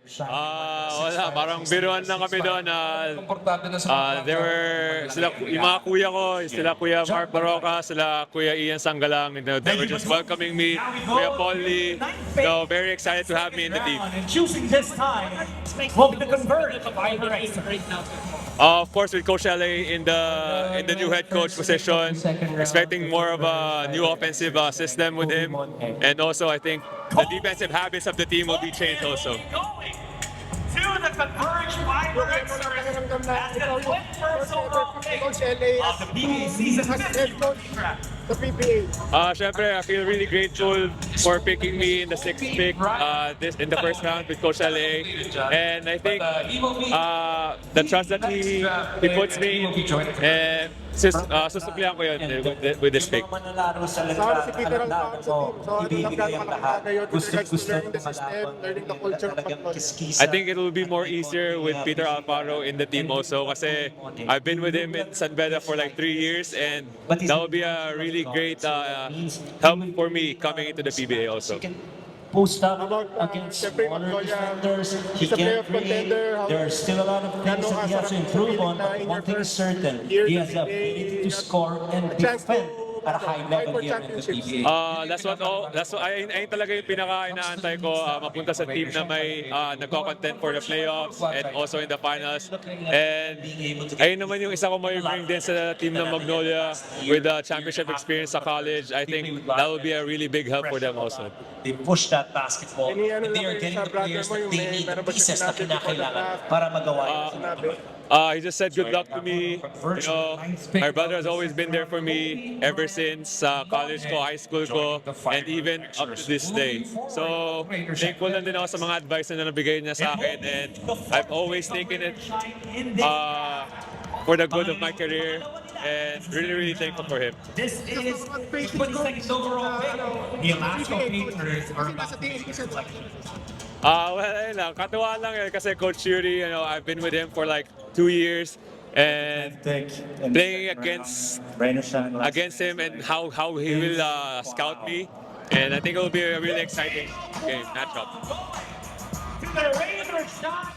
Wala, parang biruan lang kami doon. Komportable na sa There were yung mga kuya ko, sila Kuya Mark Baroka, sila Kuya Ian Sanggalang. They were just welcoming me, Kuya Paul Lee. So very excited to have me in the team. And choosing this time will be the convert of Emirates. Of course, with Coach LA in the new head coach position, expecting more of a new offensive system with him, and also I think the defensive habits of the team will be changed also. Going to the converged Emirates as the 21st overall pick of the PBA season. The PBA. Syempre, I feel really grateful for picking me in the 6th pick in the first round with Coach LA. And I think the trust that he puts me in, and susuklihan ko yun with this pick. Manlalaro sa Sana si Peter ang tandaan sa mo, team. So, ibibigay ang lahat. Gusto learning the ng system, malaban. learning the culture of Talagang football. kiskisa. I think it will be more easier with Peter Alfaro in the team also kasi I've been with him in San Beda for like 3 years and that will be a really great help for me coming into the PBA also. Post up About, against siyempre, smaller Montoya, defenders. He he's a playoff can't create. contender. There are still a lot of things Gano'ng that he has to asarap improve on. sabihin na But in one your thing is first certain, year he to has the PBA, ability to score and a chance to, defend at a high fight level for here in the championships. PBA. That's what ayun talaga yung pinaka-inaantay ko, mapunta sa team na may nagko-content for the playoffs and also in the finals. And ayun naman yung isa ko may bring din sa team ng Magnolia with the championship experience sa college. I think that will be a really big help for them also. They push that basketball Ini ano and they lang are kayo getting sa the brother players mo, that yung they may need, the meron ba siya pieces na sinabi before the kinakailangan draft? para magawa yun. Sinabi. He just said good luck to me. You know, my brother has always been there for me ever since college ko, high school ko, and even up to this day. So, thankful lang din ako sa mga advice na nabigay niya sa akin and I've always taken it for the good of my career and really thankful for him. This is the 22nd overall pick. The Alaska Patriots are about to make their selection. Well, ayun lang, katuwaan lang yun kasi Coach Yuri, you know, I've been with him for like 2 years and playing against him and how he will scout me. And I think it will be a really exciting game matchup. To the Raiders shot.